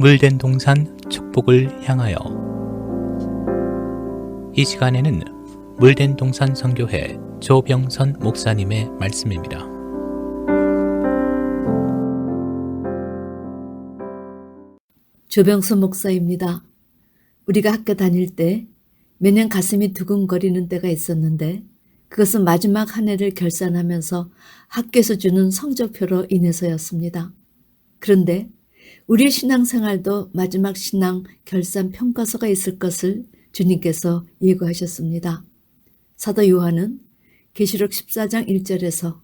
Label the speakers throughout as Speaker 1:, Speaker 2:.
Speaker 1: 물된 동산 축복을 향하여. 이 시간에는 물된 동산 선교회 조병선 목사님의 말씀입니다.
Speaker 2: 조병선 목사입니다. 우리가 학교 다닐 때 매년 가슴이 두근거리는 때가 있었는데 그것은 마지막 한 해를 결산하면서 학교에서 주는 성적표로 인해서였습니다. 그런데 우리의 신앙생활도 마지막 신앙 결산 평가서가 있을 것을 주님께서 예고하셨습니다. 사도 요한은 계시록 14장 1절에서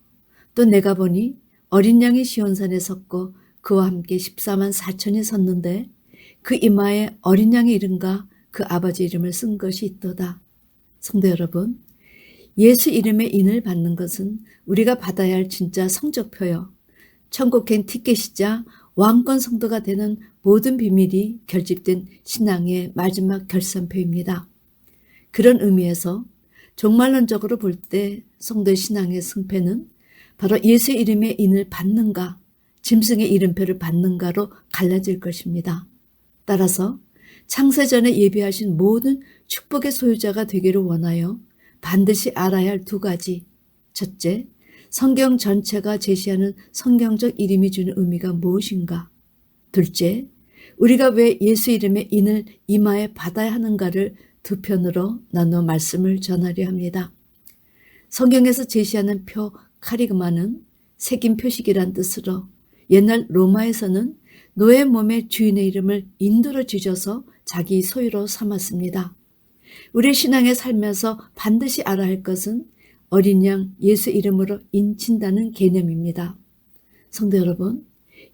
Speaker 2: 또 내가 보니 어린 양이 시온산에 섰고 그와 함께 14만 4천이 섰는데 그 이마에 어린 양의 이름과 그 아버지 이름을 쓴 것이 있도다. 성도 여러분, 예수 이름의 인을 받는 것은 우리가 받아야 할 진짜 성적표요. 천국행 티켓이자 왕권 성도가 되는 모든 비밀이 결집된 신앙의 마지막 결산표입니다. 그런 의미에서 종말론적으로 볼 때 성도의 신앙의 승패는 바로 예수 이름의 인을 받는가, 짐승의 이름표를 받는가로 갈라질 것입니다. 따라서 창세전에 예비하신 모든 축복의 소유자가 되기를 원하여 반드시 알아야 할 두 가지. 첫째, 성경 전체가 제시하는 성경적 이름이 주는 의미가 무엇인가? 둘째, 우리가 왜 예수 이름의 인을 이마에 받아야 하는가를 두 편으로 나누어 말씀을 전하려 합니다. 성경에서 제시하는 표 카리그마는 새긴 표식이란 뜻으로 옛날 로마에서는 노예 몸의 주인의 이름을 인도로 지져서 자기 소유로 삼았습니다. 우리 신앙의 삶에서 반드시 알아야 할 것은 어린 양 예수 이름으로 인친다는 개념입니다. 성도 여러분,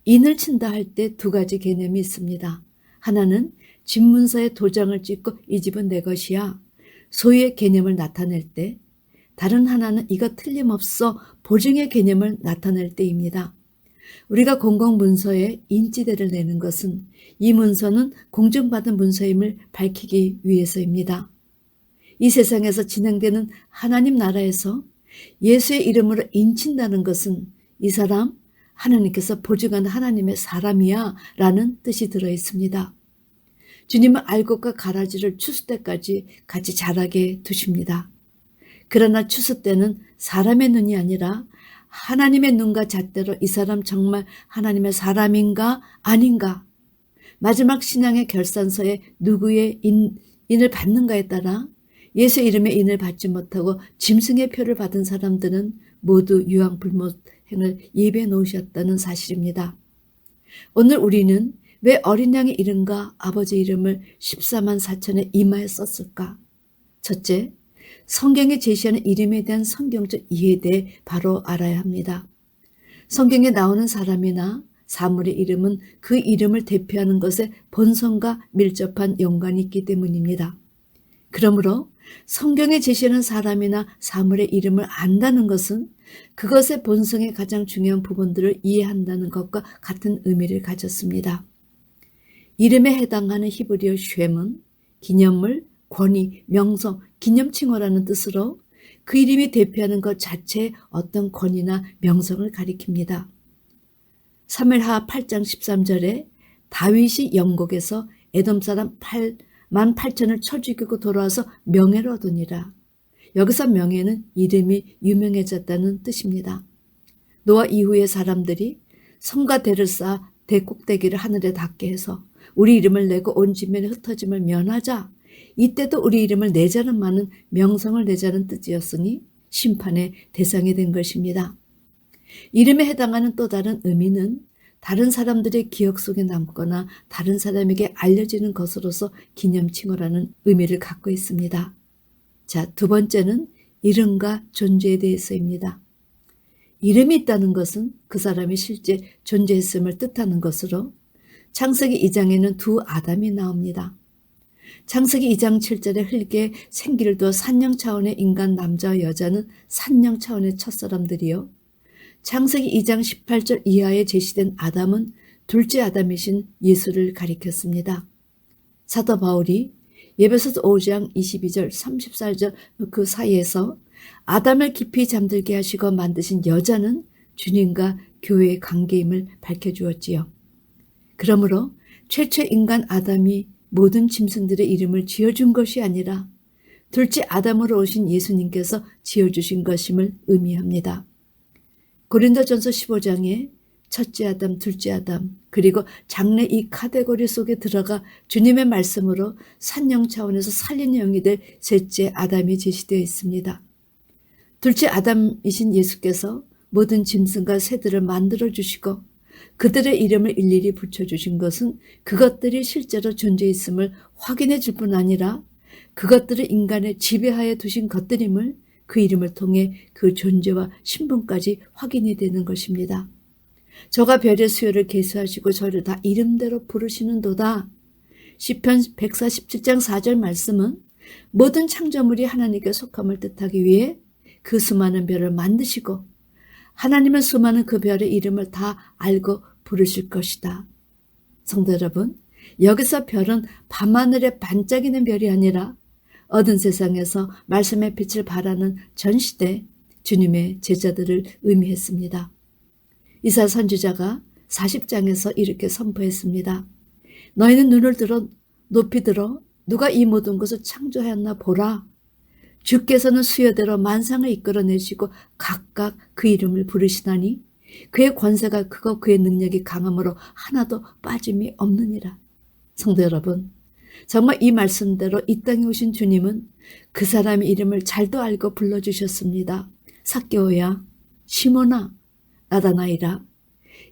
Speaker 2: 인을 친다 할 때 두 가지 개념이 있습니다. 하나는 집문서에 도장을 찍고 이 집은 내 것이야. 소유의 개념을 나타낼 때, 다른 하나는 이거 틀림없어 보증의 개념을 나타낼 때입니다. 우리가 공공문서에 인지대를 내는 것은 이 문서는 공증받은 문서임을 밝히기 위해서입니다. 이 세상에서 진행되는 하나님 나라에서 예수의 이름으로 인친다는 것은 이 사람 하나님께서 보증한 하나님의 사람이야 라는 뜻이 들어 있습니다. 주님은 알곡과 가라지를 추수 때까지 같이 자라게 두십니다. 그러나 추수 때는 사람의 눈이 아니라 하나님의 눈과 잣대로 이 사람 정말 하나님의 사람인가 아닌가, 마지막 신앙의 결산서에 누구의 인을 받는가에 따라 예수 이름의 인을 받지 못하고 짐승의 표를 받은 사람들은 모두 유황불못행을 예배해 놓으셨다는 사실입니다. 오늘 우리는 왜 어린 양의 이름과 아버지 이름을 14만 4천의 이마에 썼을까? 첫째, 성경에 제시하는 이름에 대한 성경적 이해에 대해 바로 알아야 합니다. 성경에 나오는 사람이나 사물의 이름은 그 이름을 대표하는 것에 본성과 밀접한 연관이 있기 때문입니다. 그러므로 성경에 제시하는 사람이나 사물의 이름을 안다는 것은 그것의 본성의 가장 중요한 부분들을 이해한다는 것과 같은 의미를 가졌습니다. 이름에 해당하는 히브리어 쉔은 기념물, 권위, 명성, 기념칭호라는 뜻으로 그 이름이 대표하는 것 자체에 어떤 권위나 명성을 가리킵니다. 사무엘하 8장 13절에 다윗이 영곡에서 에돔 사람 8만 8천을 쳐 죽이고 돌아와서 명예를 얻으니라. 여기서 명예는 이름이 유명해졌다는 뜻입니다. 노아 이후의 사람들이 성과 대를 쌓아 대꼭대기를 하늘에 닿게 해서 우리 이름을 내고 온 지면에 흩어짐을 면하자. 이때도 우리 이름을 내자는 많은 명성을 내자는 뜻이었으니 심판의 대상이 된 것입니다. 이름에 해당하는 또 다른 의미는 다른 사람들의 기억 속에 남거나 다른 사람에게 알려지는 것으로서 기념칭호라는 의미를 갖고 있습니다. 자, 두 번째는 이름과 존재에 대해서입니다. 이름이 있다는 것은 그 사람이 실제 존재했음을 뜻하는 것으로 창세기 2장에는 두 아담이 나옵니다. 창세기 2장 7절에 흙에 생기를 두어 산령 차원의 인간 남자와 여자는 산령 차원의 첫사람들이요. 창세기 2장 18절 이하에 제시된 아담은 둘째 아담이신 예수를 가리켰습니다. 사도 바울이 에베소서 5장 22절 34절 그 사이에서 아담을 깊이 잠들게 하시고 만드신 여자는 주님과 교회의 관계임을 밝혀주었지요. 그러므로 최초 인간 아담이 모든 짐승들의 이름을 지어준 것이 아니라 둘째 아담으로 오신 예수님께서 지어주신 것임을 의미합니다. 고린도전서 15장에 첫째 아담, 둘째 아담, 그리고 장래 이 카테고리 속에 들어가 주님의 말씀으로 산영 차원에서 살린 영이 될 셋째 아담이 제시되어 있습니다. 둘째 아담이신 예수께서 모든 짐승과 새들을 만들어주시고 그들의 이름을 일일이 붙여주신 것은 그것들이 실제로 존재했음을 확인해 줄 뿐 아니라 그것들을 인간의 지배하에 두신 것들임을 그 이름을 통해 그 존재와 신분까지 확인이 되는 것입니다. 저가 별의 수요를 계수하시고 저를 다 이름대로 부르시는도다. 시편 147장 4절 말씀은 모든 창조물이 하나님께 속함을 뜻하기 위해 그 수많은 별을 만드시고 하나님은 수많은 그 별의 이름을 다 알고 부르실 것이다. 성도 여러분, 여기서 별은 밤하늘에 반짝이는 별이 아니라 어두운 세상에서 말씀의 빛을 발하는 전시대 주님의 제자들을 의미했습니다. 이사야 선지자가 40장에서 이렇게 선포했습니다. 너희는 눈을 들어 높이 들어 누가 이 모든 것을 창조하였나 보라. 주께서는 수요대로 만상을 이끌어내시고 각각 그 이름을 부르시나니 그의 권세가 크고 그의 능력이 강함으로 하나도 빠짐이 없느니라. 성도 여러분, 정말 이 말씀대로 이 땅에 오신 주님은 그 사람의 이름을 잘도 알고 불러주셨습니다. 삭개오야, 시몬아, 나다나이라.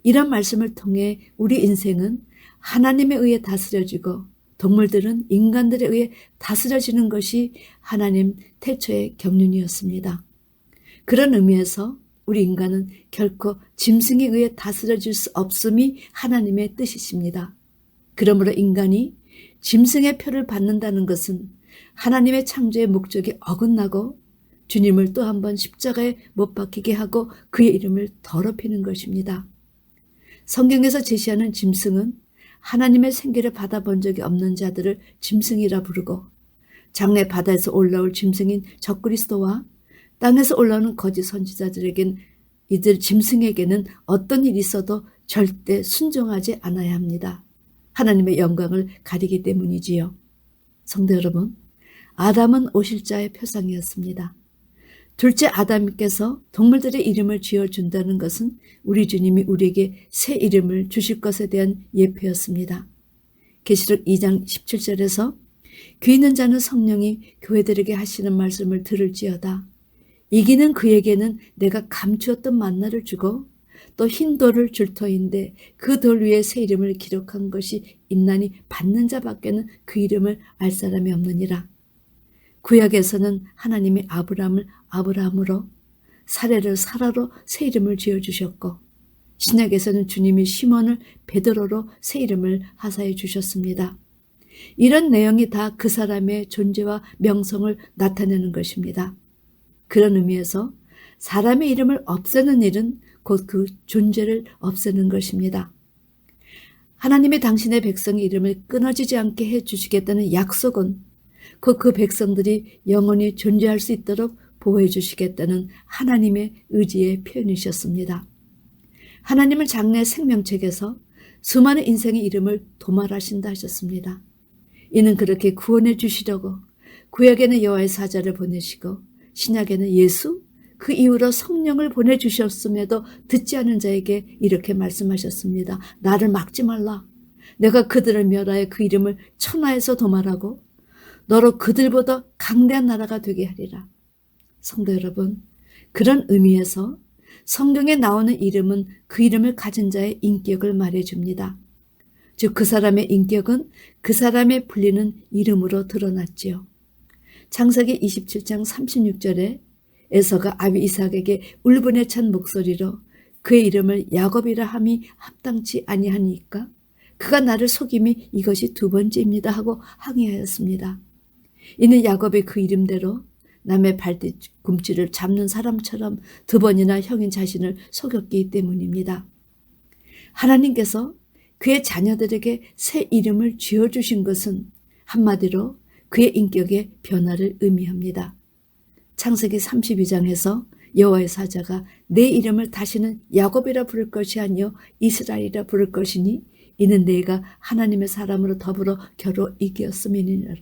Speaker 2: 이런 말씀을 통해 우리 인생은 하나님에 의해 다스려지고 동물들은 인간들에 의해 다스려지는 것이 하나님 태초의 경륜이었습니다. 그런 의미에서 우리 인간은 결코 짐승에 의해 다스려질 수 없음이 하나님의 뜻이십니다. 그러므로 인간이 짐승의 표를 받는다는 것은 하나님의 창조의 목적이 어긋나고 주님을 또 한 번 십자가에 못 박히게 하고 그의 이름을 더럽히는 것입니다. 성경에서 제시하는 짐승은 하나님의 생기를 받아본 적이 없는 자들을 짐승이라 부르고 장래 바다에서 올라올 짐승인 적그리스도와 땅에서 올라오는 거짓 선지자들에겐 이들 짐승에게는 어떤 일이 있어도 절대 순종하지 않아야 합니다. 하나님의 영광을 가리기 때문이지요. 성도 여러분, 아담은 오실 자의 표상이었습니다. 둘째 아담께서 동물들의 이름을 지어준다는 것은 우리 주님이 우리에게 새 이름을 주실 것에 대한 예표였습니다. 계시록 2장 17절에서 귀 있는 자는 성령이 교회들에게 하시는 말씀을 들을지어다. 이기는 그에게는 내가 감추었던 만나를 주고 또 흰 돌을 줄 터인데 그 돌 위에 새 이름을 기록한 것이 있나니 받는 자밖에는 그 이름을 알 사람이 없느니라. 구약에서는 하나님이 아브라함을 아브라함으로 사레를 사라로 새 이름을 지어주셨고 신약에서는 주님이 시몬을 베드로로 새 이름을 하사해 주셨습니다. 이런 내용이 다 그 사람의 존재와 명성을 나타내는 것입니다. 그런 의미에서 사람의 이름을 없애는 일은 곧 그 존재를 없애는 것입니다. 하나님이 당신의 백성의 이름을 끊어지지 않게 해주시겠다는 약속은 곧 그 백성들이 영원히 존재할 수 있도록 보호해 주시겠다는 하나님의 의지의 표현이셨습니다. 하나님은 장래 생명책에서 수많은 인생의 이름을 도말하신다 하셨습니다. 이는 그렇게 구원해 주시려고 구약에는 여호와의 사자를 보내시고 신약에는 예수, 그 이후로 성령을 보내주셨음에도 듣지 않은 자에게 이렇게 말씀하셨습니다. 나를 막지 말라. 내가 그들을 멸하여 그 이름을 천하에서 도말하고 너로 그들보다 강대한 나라가 되게 하리라. 성도 여러분, 그런 의미에서 성경에 나오는 이름은 그 이름을 가진 자의 인격을 말해줍니다. 즉 그 사람의 인격은 그 사람의 불리는 이름으로 드러났지요. 창세기 27장 36절에 에서가 아비 이삭에게 울분에 찬 목소리로 그의 이름을 야곱이라 함이 합당치 아니하니까 그가 나를 속임이 이것이 두 번째입니다 하고 항의하였습니다. 이는 야곱이 그 이름대로 남의 발뒤꿈치를 잡는 사람처럼 두 번이나 형인 자신을 속였기 때문입니다. 하나님께서 그의 자녀들에게 새 이름을 지어주신 것은 한마디로 그의 인격의 변화를 의미합니다. 창세기 32장에서 여호와의 사자가 내 이름을 다시는 야곱이라 부를 것이 아니요 이스라엘이라 부를 것이니 이는 내가 하나님의 사람으로 더불어 겨루 이기었음이니라.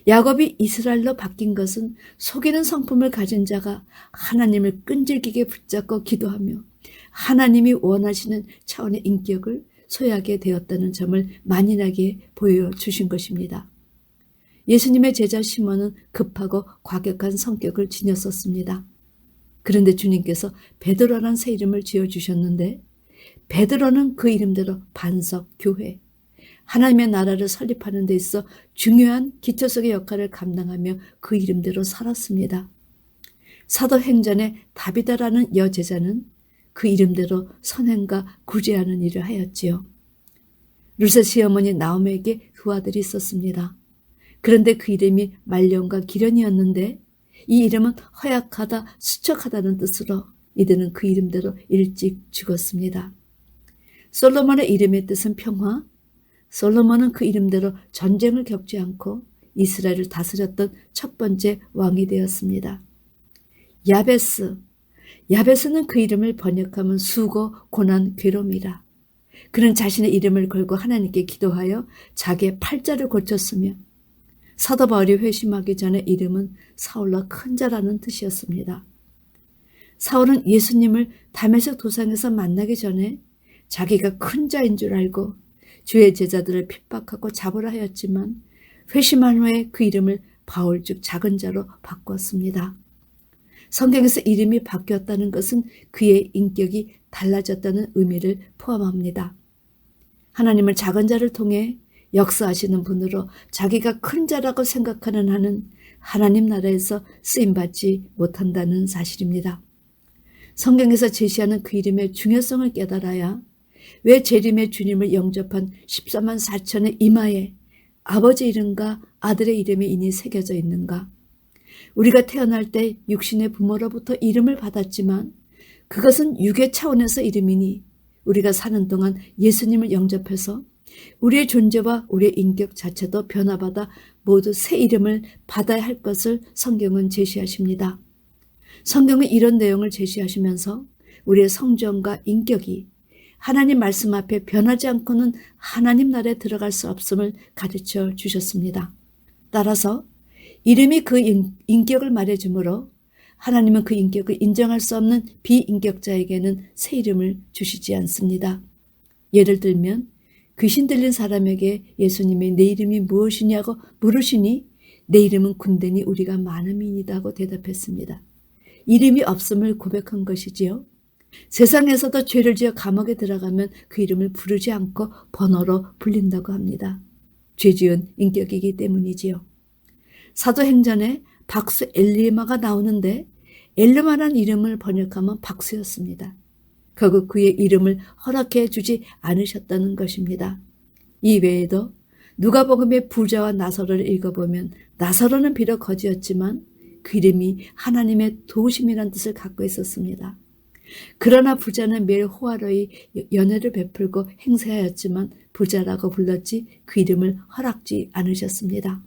Speaker 2: 야곱이 이스라엘로 바뀐 것은 속이는 성품을 가진 자가 하나님을 끈질기게 붙잡고 기도하며 하나님이 원하시는 차원의 인격을 소유하게 되었다는 점을 만연하게 보여주신 것입니다. 예수님의 제자 시몬은 급하고 과격한 성격을 지녔었습니다. 그런데 주님께서 베드로라는 새 이름을 지어주셨는데 베드로는 그 이름대로 반석, 교회, 하나님의 나라를 설립하는 데 있어 중요한 기초석의 역할을 감당하며 그 이름대로 살았습니다. 사도행전의 다비다라는 여제자는 그 이름대로 선행과 구제하는 일을 하였지요. 루세 시어머니 나오미에게 두 아들이 있었습니다. 그런데 그 이름이 말년과 기련이었는데 이 이름은 허약하다, 수척하다는 뜻으로 이들은 그 이름대로 일찍 죽었습니다. 솔로몬의 이름의 뜻은 평화. 솔로몬은 그 이름대로 전쟁을 겪지 않고 이스라엘을 다스렸던 첫 번째 왕이 되었습니다. 야베스는 그 이름을 번역하면 수고, 고난, 괴로움이라. 그는 자신의 이름을 걸고 하나님께 기도하여 자기의 팔자를 고쳤으며 사도 바울이 회심하기 전에 이름은 사울로 큰 자라는 뜻이었습니다. 사울은 예수님을 다메섹 도상에서 만나기 전에 자기가 큰 자인 줄 알고 주의 제자들을 핍박하고 잡으라 하였지만 회심한 후에 그 이름을 바울 즉 작은 자로 바꾸었습니다. 성경에서 이름이 바뀌었다는 것은 그의 인격이 달라졌다는 의미를 포함합니다. 하나님을 작은 자를 통해 역사하시는 분으로 자기가 큰 자라고 생각하는 한은 하나님 나라에서 쓰임받지 못한다는 사실입니다. 성경에서 제시하는 그 이름의 중요성을 깨달아야 왜 재림의 주님을 영접한 14만 4천의 이마에 아버지 이름과 아들의 이름이 이니 새겨져 있는가? 우리가 태어날 때 육신의 부모로부터 이름을 받았지만 그것은 육의 차원에서 이름이니 우리가 사는 동안 예수님을 영접해서 우리의 존재와 우리의 인격 자체도 변화받아 모두 새 이름을 받아야 할 것을 성경은 제시하십니다. 성경은 이런 내용을 제시하시면서 우리의 성정과 인격이 하나님 말씀 앞에 변하지 않고는 하나님 나라에 들어갈 수 없음을 가르쳐 주셨습니다. 따라서 이름이 그 인격을 말해주므로 하나님은 그 인격을 인정할 수 없는 비인격자에게는 새 이름을 주시지 않습니다. 예를 들면 귀신 들린 사람에게 예수님이 내 이름이 무엇이냐고 물으시니 내 이름은 군대니 우리가 많음이니다고 대답했습니다. 이름이 없음을 고백한 것이지요. 세상에서도 죄를 지어 감옥에 들어가면 그 이름을 부르지 않고 번호로 불린다고 합니다. 죄 지은 인격이기 때문이지요. 사도행전에 박수 엘리마가 나오는데 엘리마라는 이름을 번역하면 박수였습니다. 결국 그의 이름을 허락해 주지 않으셨다는 것입니다. 이 외에도 누가복음의 부자와 나사로를 읽어보면 나사로는 비록 거지였지만 그 이름이 하나님의 도우심이라는 뜻을 갖고 있었습니다. 그러나 부자는 매일 호화로이 연회를 베풀고 행세하였지만 부자라고 불렀지 그 이름을 허락지 않으셨습니다.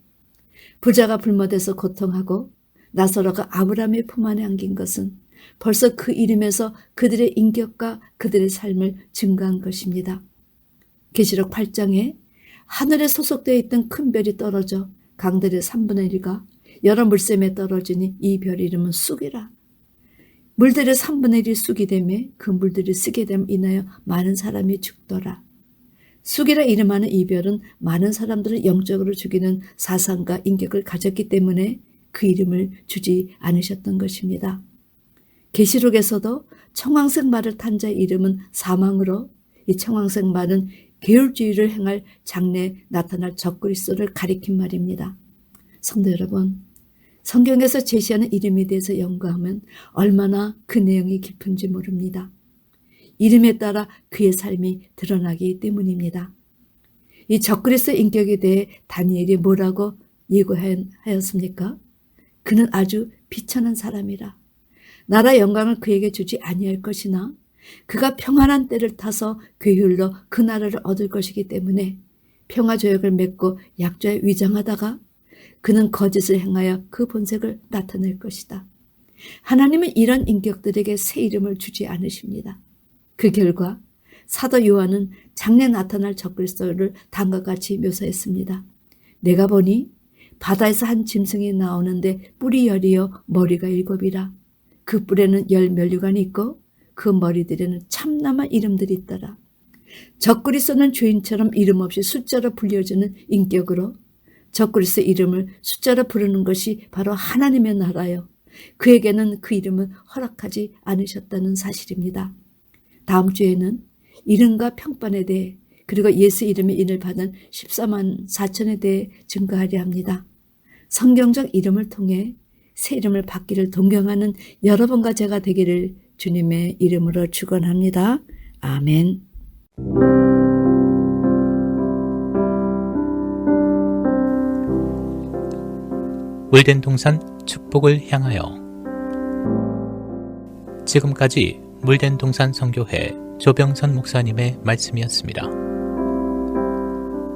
Speaker 2: 부자가 불못에서 고통하고 나사로가 아브라함의 품 안에 안긴 것은 벌써 그 이름에서 그들의 인격과 그들의 삶을 증거한 것입니다. 계시록 8장에 하늘에 소속되어 있던 큰 별이 떨어져 강들의 3분의 1가 여러 물샘에 떨어지니 이 별 이름은 쑥이라. 물들의 3분의 1이 쑥이 되며 그 물들이 쓰게 됨 인하여 많은 사람이 죽더라. 쑥이라 이름하는 이 별은 많은 사람들을 영적으로 죽이는 사상과 인격을 가졌기 때문에 그 이름을 주지 않으셨던 것입니다. 계시록에서도 청황색 말을 탄 자의 이름은 사망으로 이 청황색 말은 계율주의를 행할 장래에 나타날 적그리스도를 가리킨 말입니다. 성도 여러분, 성경에서 제시하는 이름에 대해서 연구하면 얼마나 그 내용이 깊은지 모릅니다. 이름에 따라 그의 삶이 드러나기 때문입니다. 이 적그리스도 인격에 대해 다니엘이 뭐라고 예고하였습니까? 그는 아주 비천한 사람이라. 나라 영광을 그에게 주지 아니할 것이나 그가 평안한 때를 타서 괴율로 그 나라를 얻을 것이기 때문에 평화조약을 맺고 약조에 위장하다가 그는 거짓을 행하여 그 본색을 나타낼 것이다. 하나님은 이런 인격들에게 새 이름을 주지 않으십니다. 그 결과 사도 요한은 장래 나타날 적그리스도를 다음과 같이 묘사했습니다. 내가 보니 바다에서 한 짐승이 나오는데 뿔이 10이요 머리가 7이라. 그 뿔에는 10면류관이 있고 그 머리들에는 참남한 이름들이 있더라. 적그리스도는 죄인처럼 이름 없이 숫자로 불려지는 인격으로 적그리스도 이름을 숫자로 부르는 것이 바로 하나님의 나라요. 그에게는 그 이름을 허락하지 않으셨다는 사실입니다. 다음 주에는 이름과 평판에 대해 그리고 예수 이름의 인을 받은 14만 4천에 대해 증거하려 합니다. 성경적 이름을 통해 새 이름을 받기를 동경하는 여러분과 제가 되기를 주님의 이름으로 축원합니다. 아멘.
Speaker 1: 물된 동산 축복을 향하여. 지금까지 물된 동산 선교회 조병선 목사님의 말씀이었습니다.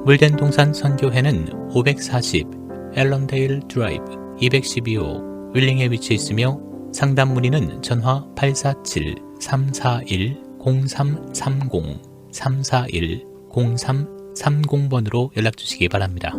Speaker 1: 물된 동산 선교회는 540 앨런데일 드라이브 212호 윌링에 위치해 있으며 상담 문의는 전화 847-341-0330 341-0330번으로 연락 주시기 바랍니다.